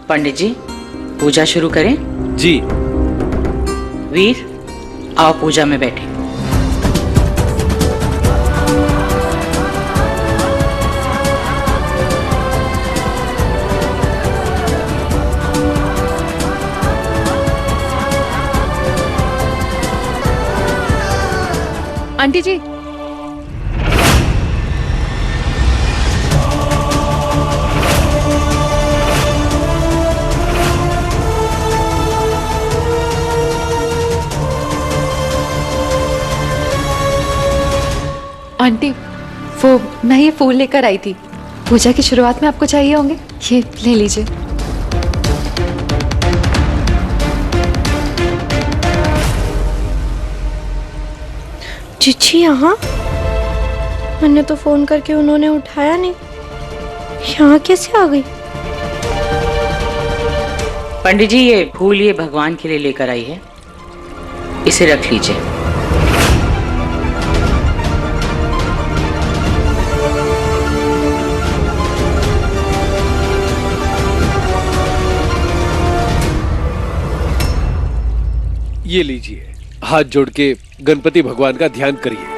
पंडित जी, पूजा शुरू करें? जी। वीर, आओ पूजा में बैठे। आंटी जी, आंटी वो मैं ये फूल लेकर आई थी, पूजा की शुरुआत में आपको चाहिए होंगे, ये ले लीजिए। चिट्ठी यहाँ? मैंने तो फोन करके उन्होंने उठाया नहीं, यहाँ कैसे आ गई? पंडित जी, ये फूल ये भगवान के लिए लेकर आई है, इसे रख लीजिए। ये लीजिए, हाथ जोड़ के गणपति भगवान का ध्यान करिए।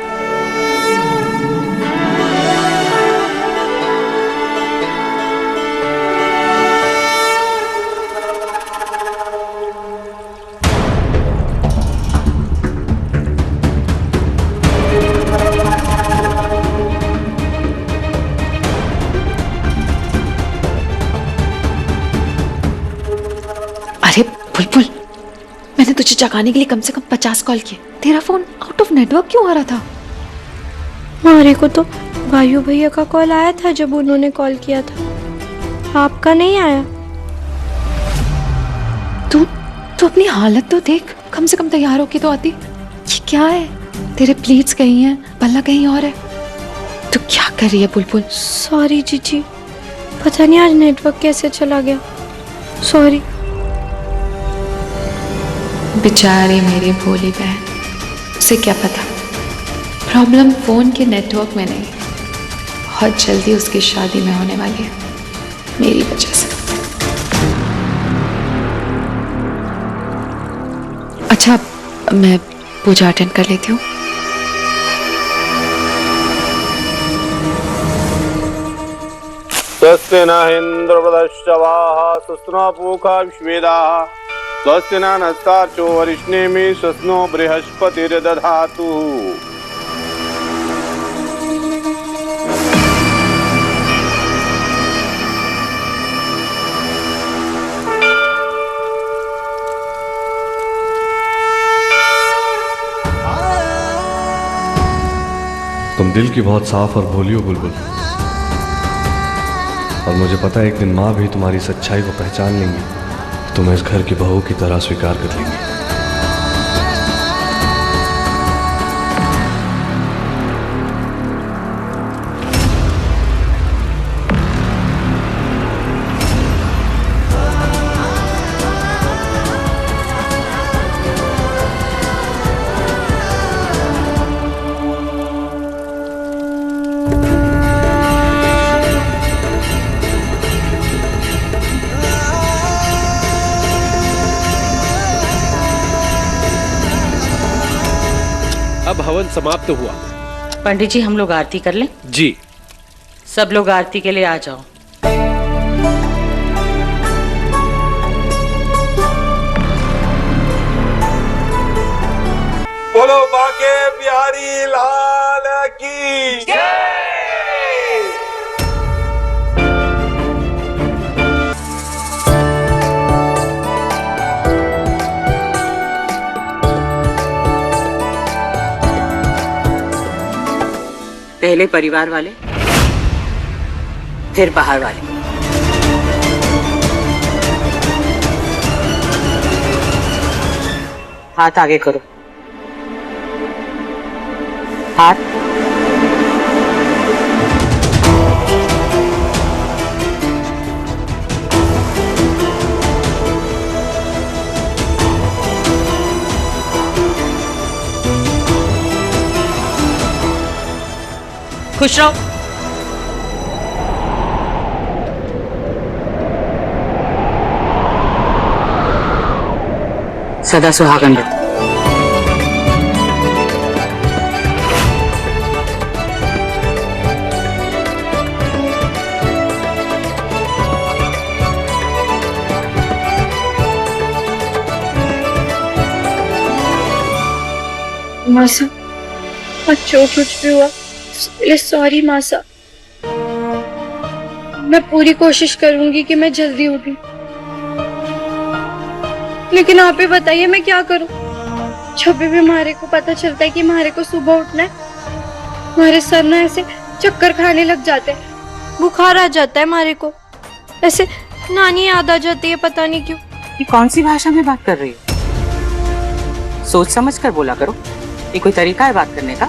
अरे बुलबुल, मैंने तुझे जगाने के लिए कम से कम 50 कॉल किए, तेरा फोन आउट ऑफ नेटवर्क क्यों आ रहा था? हमारे को तो भाइयों भैया का कॉल आया था जब उन्होंने कॉल किया था, आपका नहीं आया। तू अपनी हालत तो देख, कम से कम तैयार होके तो आती। ये क्या है, तेरे प्लीट्स कहीं हैं, पल्ला कहीं और है, तू क्या कर रही है बुलबुल? सॉरी जीजी, पता नहीं आज नेटवर्क कैसे चला गया, सॉरी। बेचारी मेरी भोली बहन, उसे क्या पता, प्रॉब्लम फोन के नेटवर्क में नहीं, बहुत जल्दी उसकी शादी में होने वाली है मेरी वजह से। अच्छा, मैं पूजा अटेंड कर लेती हूँ। स्वस्ति न इन्द्रवृधश्चवाः स्वस्ति पूषा विश्वेदाः स्वस्ति नस्तार्चो वरिष्णेमि स्वस्नो बृहस्पतिर्दधातु। तुम दिल की बहुत साफ और भोली हो बुलबुल, और मुझे पता है एक दिन माँ भी तुम्हारी सच्चाई को पहचान लेंगी, तुम्हें इस घर की बहू की तरह स्वीकार कर लेंगी। अब हवन समाप्त हुआ। पंडित जी, हम लोग आरती कर लें? जी। सब लोग आरती के लिए आ जाओ। बोलो बाके बिहारी लाल की जय। पहले परिवार वाले, फिर बाहर वाले। हाथ आगे करो, हाथ। खुश रहो। सदा सुहागन रहो। मासा, और जो कुछ भी हुआ उसके लिए सॉरी मासा। मैं पूरी कोशिश करूंगी कि मैं जल्दी उठूं, लेकिन आप ही बताइए मैं क्या करूं। जब भी मारे को पता चलता है कि मारे को सुबह उठना है, मारे सर ना ऐसे चक्कर खाने लग जाते हैं, बुखार आ जाता है मारे को, ऐसे नानी याद आ जाती है, पता नहीं क्यों। ये कौन सी भाषा में बात कर रही हो? सोच समझ कर बोला करो, ये कोई तरीका है बात करने का?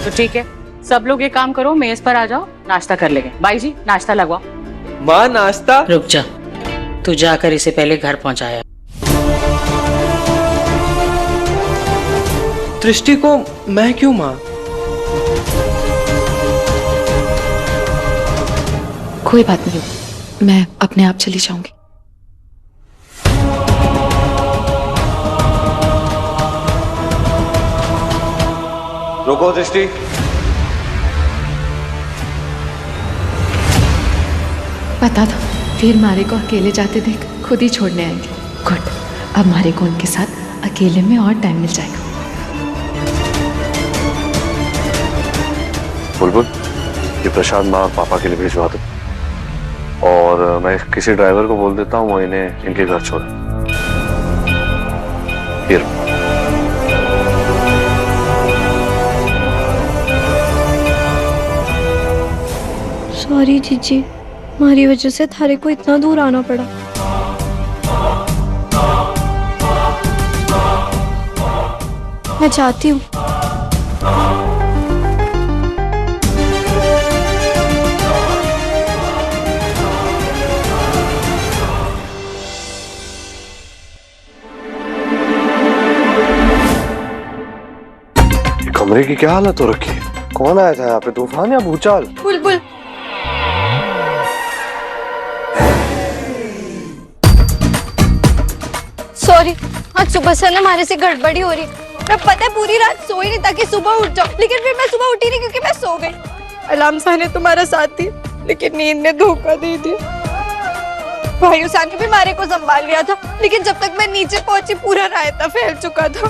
तो ठीक है, सब लोग ये काम करो, मेज पर आ जाओ, नाश्ता कर लेंगे। बाई जी, नाश्ता लगवाओ। माँ नाश्ता। रुक जा, तू जाकर इसे पहले घर पहुंचाया। दृष्टि को मैं क्यों माँ? कोई बात नहीं, मैं अपने आप चली जाऊंगी। रुको दृष्टि। पता था फिर मारे को अकेले जाते देख खुद ही छोड़ने आएंगे। गुड, अब मारे को उनके साथ अकेले में और टाइम मिल जाएगा। बुलबुल, ये प्रशांत माँ और पापा के लिए भिजवा दो, और मैं किसी ड्राइवर को बोल देता हूँ वो इन्हें इनके घर छोड़े। फिर सॉरी जीजी, हमारी वजह से थारे को इतना दूर आना पड़ा। मैं चाहती हूँ कमरे की क्या हालत हो रखी है? कौन आया था यहाँ पे, तूफान या भूचाल? बुलबुल। सॉरी, आज सुबह से ना हमारे से गड़बड़ी हो रही। मैं पता है पूरी रात सोई नहीं ताकि सुबह उठ जाऊं, लेकिन फिर मैं सुबह उठी नहीं क्योंकि मैं सो गई। अलार्म सा ने तुम्हारा साथ दी, लेकिन नींद ने धोखा दे दिया। भाई सान ने भी मारे को संभाल लिया था, लेकिन जब तक मैं नीचे पहुंची पूरा रायता फैल चुका था।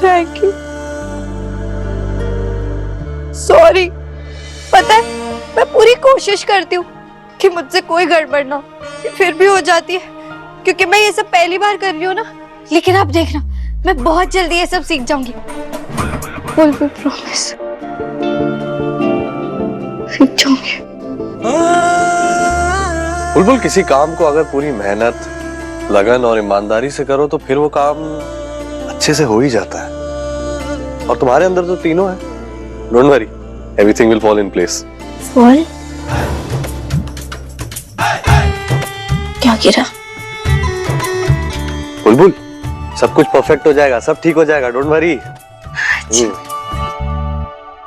Thank you, sorry. पता है मैं पूरी कोशिश करती हूँ कि मुझसे कोई गड़बड़ ना हो, फिर भी हो जाती है क्योंकि मैं ये सब पहली बार कर रही हूँ ना। लेकिन आप देखना, मैं बहुत जल्दी ये सब सीख जाऊंगी। बुलबुल प्रॉमिस, सीख जाऊंगी। बुलबुल, किसी काम को अगर पूरी मेहनत, लगन और ईमानदारी से करो तो फिर वो काम अच्छे से हो ही जाता है, और तुम्हारे अंदर तो तीनों है। Don't worry, everything will fall in place. Fall? क्या गिरा? बुलबुल, सब कुछ परफेक्ट हो जाएगा, सब ठीक हो जाएगा, डोंट वरी।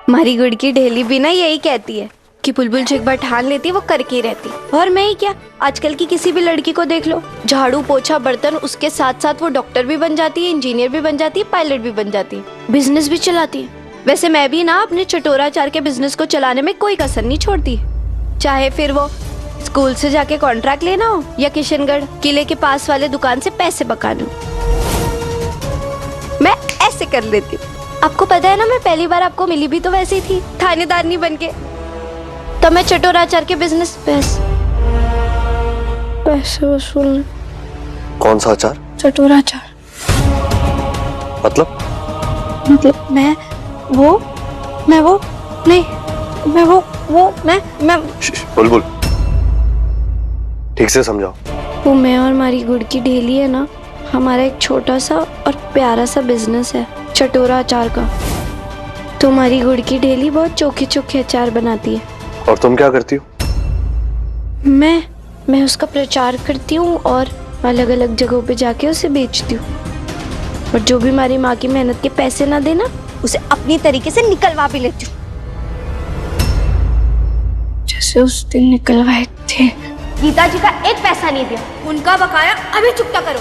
हमारी गुड़ की ढेली भी ना यही कहती है कि बुलबुल जो एक बार ठान लेती है वो करके ही रहती। और मैं ही क्या, आजकल की किसी भी लड़की को देख लो, झाड़ू पोछा बर्तन, उसके साथ साथ वो डॉक्टर भी बन जाती है, इंजीनियर भी बन जाती है, पायलट भी बन जाती है, बिजनेस भी चलाती है। वैसे मैं भी ना अपने चटोराचार के बिजनेस को चलाने में कोई कसर नहीं छोड़ती, चाहे फिर वो स्कूल से जाके कॉन्ट्रैक्ट लेना हो या किशनगढ़ किले के पास वाले दुकान से पैसे बकाना, मैं ऐसे कर लेती हूँ। आपको पता है ना, मैं पहली बार आपको मिली भी तो वैसे ही थी, थानेदारनी बनके। तो मैं चटोराचार के बिजनेस पैसे वसूलने। कौन सा अचार? चटोराचार। मतलब मैं बुलबुल, ठीक से समझाओ। वो मैं और हमारी गुड़ की ढेली है ना, हमारा एक छोटा सा और प्यारा सा बिजनेस है। चटोरा अचार का। तुम्हारी गुड़ की ढेली बहुत चोखे चोखे अचार बनाती है। और तुम क्या करती हो? मैं उसका प्रचार करती हूँ और अलग अलग जगहों पे जाके उसे बेचती हूँ। और जो भी हमारी माँ की मेहनत के पैसे ना देना, उसे अपनी तरीके से निकलवा भी लेती हूँ, जैसे उस दिन निकलवाए थे। गीता जी का एक पैसा नहीं दिया, उनका बकाया अभी चुकता करो।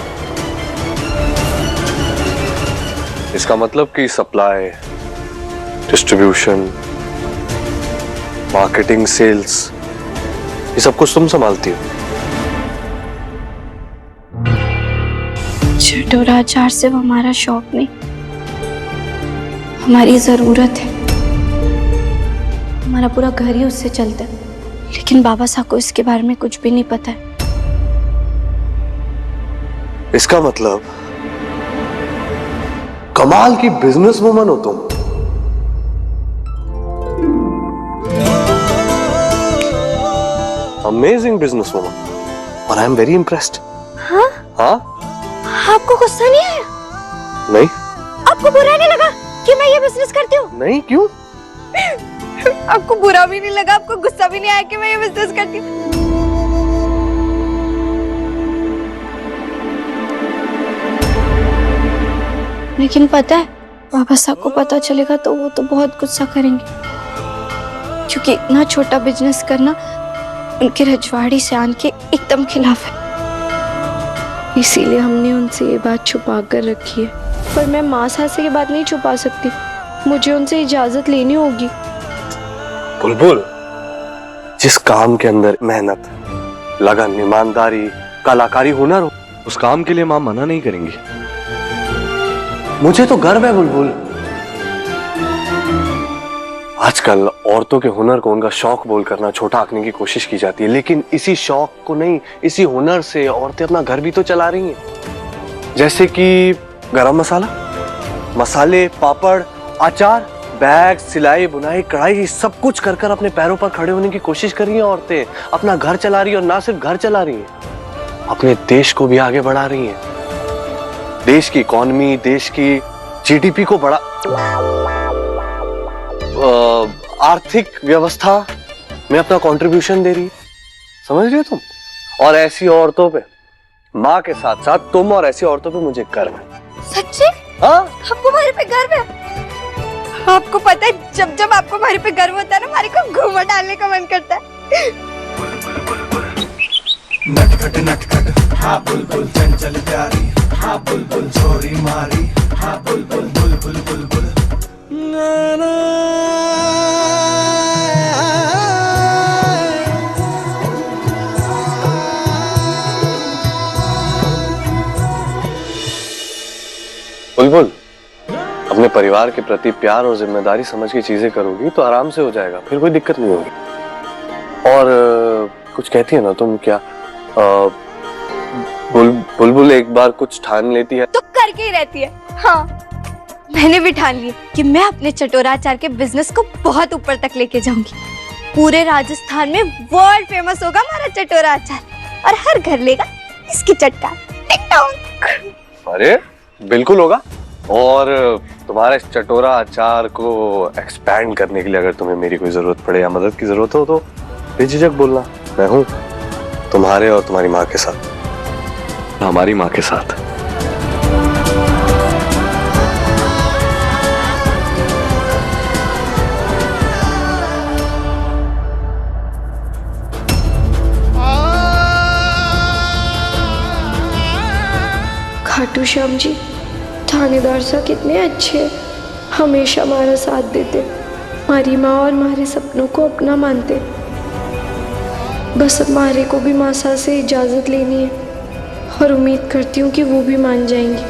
इसका मतलब कि सप्लाई, डिस्ट्रीब्यूशन, मार्केटिंग, सेल्स, ये सब कुछ तुम संभालती हो? चटोरा अचार सिर्फ हमारा शौक नहीं, हमारी जरूरत है। हमारा पूरा घर ही उससे चलता है, लेकिन बाबा साहब को इसके बारे में कुछ भी नहीं पता है। इसका मतलब कमाल की बिजनेस वुमन हो तुम। अमेजिंग बिजनेस वुमन, और आई एम वेरी इम्प्रेस्ड। हाँ? हाँ? आपको गुस्सा नहीं आया? नहीं। आपको बुरा नहीं लगा कि मैं ये बिजनेस करती हूँ? नहीं, क्यों? आपको बुरा भी नहीं लगा, आपको गुस्सा भी नहीं आया कि मैं ये बिजनेस करती हूँ? लेकिन पता है, बाबा साहब को पता चलेगा तो वो तो बहुत गुस्सा करेंगे, क्योंकि इतना छोटा बिजनेस करना उनके रजवाड़ी शान के एकदम खिलाफ है। इसीलिए हमने उनसे ये बात छुपा कर रखी है। पर मैं माँ साहब से ये बात नहीं छुपा सकती, मुझे उनसे इजाजत लेनी होगी। बुलबुल, जिस काम के अंदर मेहनत, लगन, ईमानदारी, कलाकारी, हुनर हो, उस काम के लिए मां मना नहीं करेंगी। मुझे तो गर्व है बुलबुल। आजकल औरतों के हुनर को उनका शौक बोल करना छोटा आंकने की कोशिश की जाती है, लेकिन इसी शौक को नहीं, इसी हुनर से औरतें अपना घर भी तो चला रही हैं। जैसे कि गरम मसाला, मसाले, पापड़, अचार, बैग, सिलाई, बुनाई, कढ़ाई, सब कुछ कर कर अपने पैरों पर खड़े होने की कोशिश कर रही हैं औरतें। अपना घर चला रही हैं, और ना सिर्फ घर चला रही हैं, अपने देश को भी आगे बढ़ा रही हैं। देश की इकोनॉमी, देश की जीडीपी को बड़ा, आर्थिक व्यवस्था में अपना कंट्रीब्यूशन दे रही है। समझ रही हो तुम? और ऐसी औरतों पे, माँ के साथ साथ तुम और ऐसी औरतों पे मुझे गर्व है। सच्ची? हाँ? आपको हमारे पे गर्व है? आपको पता है, जब जब आपको हमारे पे गर्व होता है ना, हमारे को घूमर डालने का मन करता है। नटखट नटखट हाँ बुलबुल चंचल प्यारी, हाँ बुलबुल छोरी मारी, हाँ बुलबुल बुलबुल बुलबुल। बुलबुल, अपने परिवार के प्रति प्यार और जिम्मेदारी समझ के चीजें करोगी तो आराम से हो जाएगा, फिर कोई दिक्कत नहीं होगी। और कुछ कहती है ना तुम, क्या बुलबुल एक बार कुछ ठान लेती है तो करके ही रहती है। हाँ, मैंने भी ठान लिया कि मैं अपने चटोरा अचार के बिजनेस को बहुत ऊपर तक लेके जाऊंगी। पूरे राजस्थान में वर्ल्ड फेमस होगा हमारा चटोरा अचार, और हर घर लेगा इसकी चटका। अरे बिल्कुल होगा। और तुम्हारे इस चटोरा अचार को एक्सपैंड करने के लिए अगर तुम्हें मेरी कोई जरूरत पड़े या मदद की जरूरत हो तो बेझिझक बोलना। मैं हूं तुम्हारे और तुम्हारी माँ के साथ, हमारी माँ के साथ। खाटू श्याम जी, थानेदार साहब कितने अच्छे हैं, हमेशा हमारा साथ देते, हमारी माँ और हमारे सपनों को अपना मानते। बस हमारे को भी माँ साहब से इजाज़त लेनी है, और उम्मीद करती हूँ कि वो भी मान जाएंगी।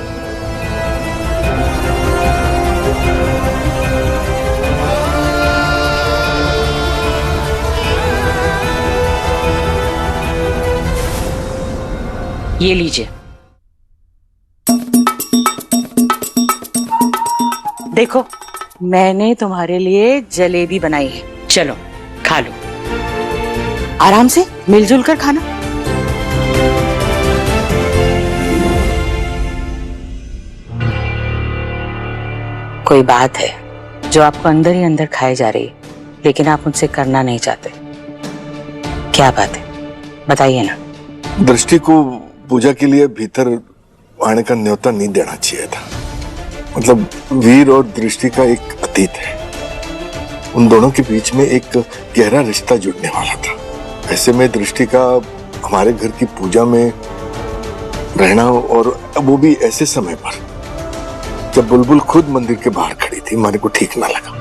ये लीजिए, देखो मैंने तुम्हारे लिए जलेबी बनाई है, चलो खा लो, आराम से मिलजुल कर खाना। कोई बात है जो आपको अंदर ही अंदर खाई जा रही है, लेकिन आप मुझसे करना नहीं चाहते। क्या बात है, बताइए ना। दृष्टि को पूजा के लिए भीतर आने का न्योता नहीं देना चाहिए था। मतलब वीर और दृष्टि का एक अतीत है, उन दोनों के बीच में एक गहरा रिश्ता जुड़ने वाला था। ऐसे में दृष्टि का हमारे घर की पूजा में रहना, और वो भी ऐसे समय पर जब बुलबुल खुद मंदिर के बाहर खड़ी थी, हमारे को ठीक ना लगा।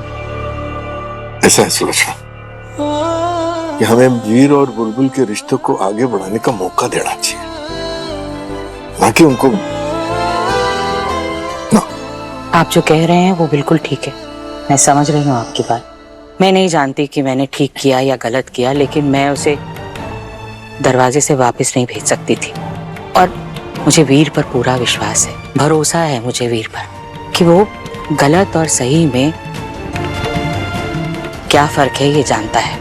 ऐसा है सुलक्षणा कि हमें वीर और बुलबुल के रिश्तों को आगे बढ़ाने का मौका देना चाहिए, ना कि उनको। ना। आप जो कह रहे हैं वो बिल्कुल ठीक है, मैं समझ रही हूँ आपकी बात। मैं नहीं जानती कि मैंने ठीक किया या गलत किया, लेकिन मैं उसे दरवाजे से वापस नहीं भेज सकती थी। और मुझे वीर पर पूरा विश्वास है, भरोसा है मुझे वीर पर कि वो गलत और सही में क्या फर्क है ये जानता है।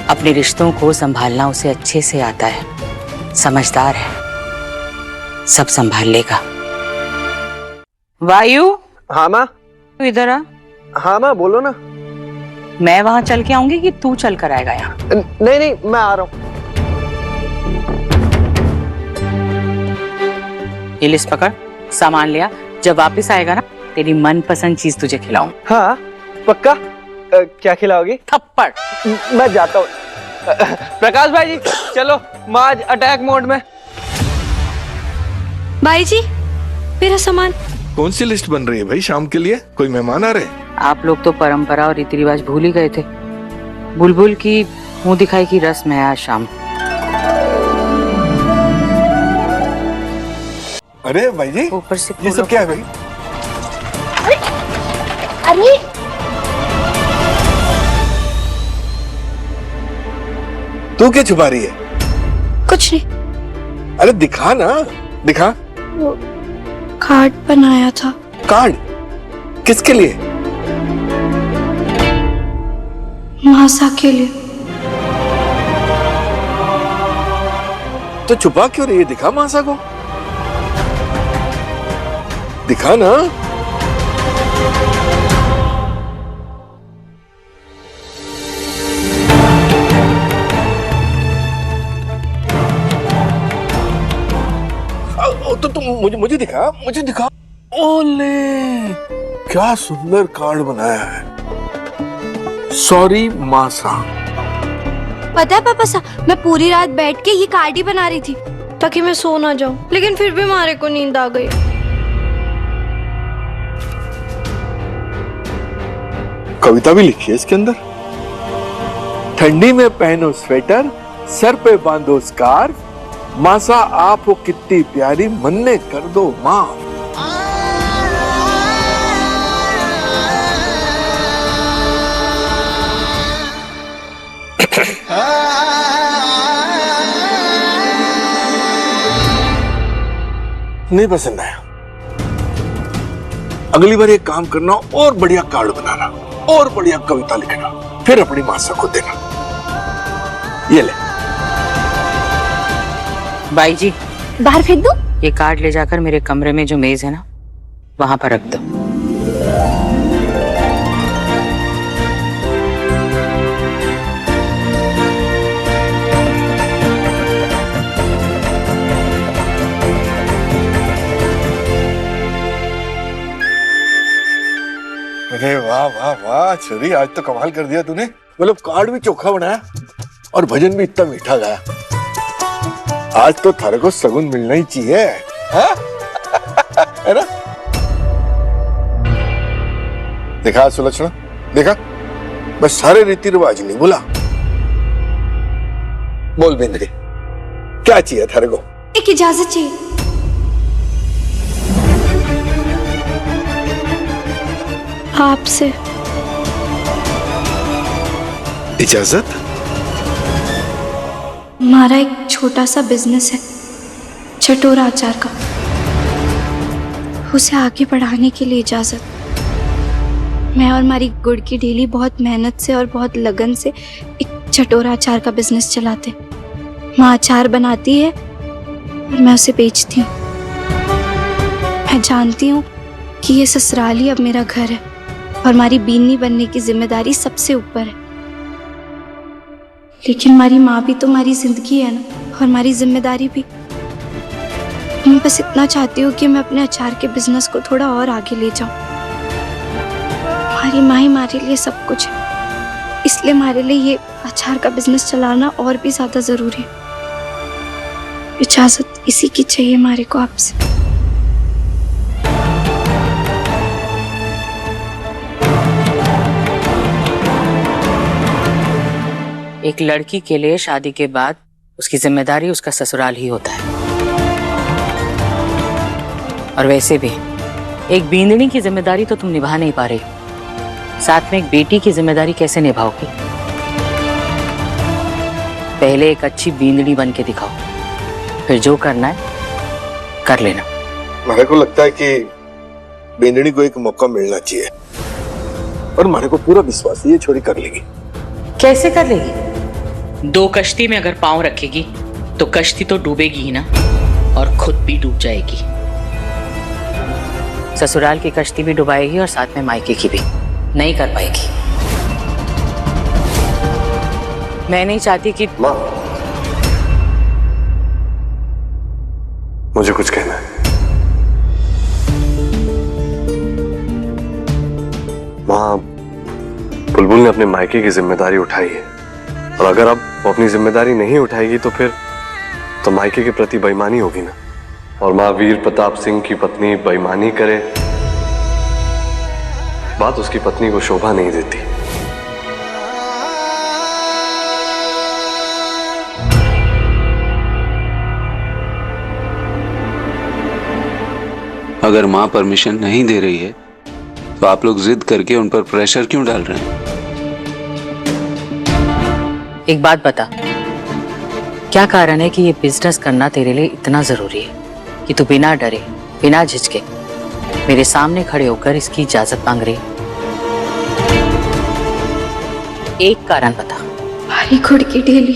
अपने रिश्तों को संभालना उसे अच्छे से आता है, समझदार है, सब संभाल लेगा। वायु। हाँ माँ। तू इधर आ। हाँ माँ, बोलो ना। मैं वहां चल के आऊंगी कि तू चल कर आएगा यहाँ? नहीं नहीं, मैं आ रहा हूँ। ये लिस्ट पकड़, सामान लिया। जब वापस आएगा ना, तेरी मनपसंद चीज तुझे खिलाऊं। हाँ पक्का। क्या खिलाओगी? थप्पड़। मैं जाता हूँ। प्रकाश भाई जी चलो, माँ आज अटैक मोड में। भाई जी मेरा सामान। कौन सी लिस्ट बन रही है भाई? शाम के लिए कोई मेहमान आ रहे हैं? आप लोग तो परंपरा और रीति रिवाज भूल ही गए थे। बुलबुल की मुंह दिखाई की रस्म है आज शाम। अरे भाई जी, ऊपर से ये सब क्या है भाई? अरे तू क्या छुपा रही है? कुछ नहीं। अरे दिखा ना, दिखा। कार्ड बनाया था। कार्ड? किसके लिए? मासा के लिए। तो छुपा क्यों रही है? दिखा मासा को, दिखा ना। तो तुम मुझे दिखा, मुझे दिखा। ओले, क्या सुंदर कार्ड बनाया है। सॉरी मासा। पता है पापा सा, मैं पूरी रात बैठ के ये कार्ड ही बना रही थी ताकि मैं सो ना जाऊं, लेकिन फिर भी मारे को नींद आ गई। कविता भी लिखी है इसके अंदर। ठंडी में पहनो स्वेटर, सर पे बांधो स्कार्फ, मासा आप हो कितनी प्यारी, मन्ने कर दो माफ। नहीं पसंद आया? अगली बार एक काम करना, और बढ़िया कार्ड बनाना, और बढ़िया कविता लिखना, फिर अपनी मासा को देना। ये ले। बाई जी, बाहर फेंक दो। ये कार्ड ले जाकर मेरे कमरे में जो मेज है ना, वहां पर रख दो। अरे वाह वाह वाह छोरी, आज तो कमाल कर दिया तूने। मतलब कार्ड भी चोखा बनाया और भजन भी इतना मीठा गाया। आज तो थारे को सगुन मिलना ही चाहिए, है ना? देखा सुलक्षणा, देखा, बस सारे रीति रिवाज नहीं बोला। बोल बिंद्री, क्या चाहिए थारे को? एक इजाजत चाहिए। आपसे। इजाजत? हमारा एक छोटा सा बिजनेस है, चटोरा अचार का, उसे आगे बढ़ाने के लिए इजाजत। मैं और हमारी गुड़ की ढेली बहुत मेहनत से और बहुत लगन से एक चटोरा अचार का बिजनेस चलाते। माँ अचार बनाती है और मैं उसे बेचती हूँ। मैं जानती हूँ कि ये ससुराल ही अब मेरा घर है और हमारी बीनी बनने की जिम्मेदारी सबसे ऊपर है। लेकिन हमारी माँ भी तो हमारी जिंदगी है ना, और हमारी जिम्मेदारी भी। मैं बस इतना चाहती हूँ कि मैं अपने अचार के बिजनेस को थोड़ा और आगे ले जाऊं। हमारी माँ ही हमारे लिए सब कुछ है, इसलिए हमारे लिए ये अचार का बिजनेस चलाना और भी ज्यादा जरूरी है। इजाजत इसी की चाहिए हमारे को आपसे। एक लड़की के लिए शादी के बाद उसकी जिम्मेदारी उसका ससुराल ही होता है। और वैसे भी एक बींदनी की जिम्मेदारी तो तुम निभा नहीं पा रही, साथ में एक बेटी की जिम्मेदारी कैसे निभाओगी? पहले एक अच्छी बींदनी बन के दिखाओ, फिर जो करना है कर लेना। मेरे को लगता है कि बेंदनी को एक मौका मिलना चाहिए, और मेरे को पूरा विश्वास है ये छोरी कर लेगी। कैसे कर लेगी? 2 कश्ती में अगर पांव रखेगी तो कश्ती तो डूबेगी ही ना, और खुद भी डूब जाएगी। ससुराल की कश्ती भी डुबाएगी और साथ में मायके की भी। नहीं कर पाएगी। मैं नहीं चाहती कि माँ, मुझे कुछ कहना है। माँ, बुलबुल ने अपने मायके की जिम्मेदारी उठाई है, और अगर अब वो अपनी जिम्मेदारी नहीं उठाएगी तो फिर तो मायके के प्रति बेईमानी होगी ना। और माँ, वीर प्रताप सिंह की पत्नी बेईमानी करे, बात उसकी पत्नी को शोभा नहीं देती। अगर माँ परमिशन नहीं दे रही है तो आप लोग जिद करके उन पर प्रेशर क्यों डाल रहे हैं? एक बात बता, क्या कारण है कि ये बिजनेस करना तेरे लिए इतना जरूरी है कि तू बिना डरे बिना झिझके मेरे सामने खड़े होकर इसकी इजाजत मांग रही? एक कारण बता। हमारी गुड़ की ढेली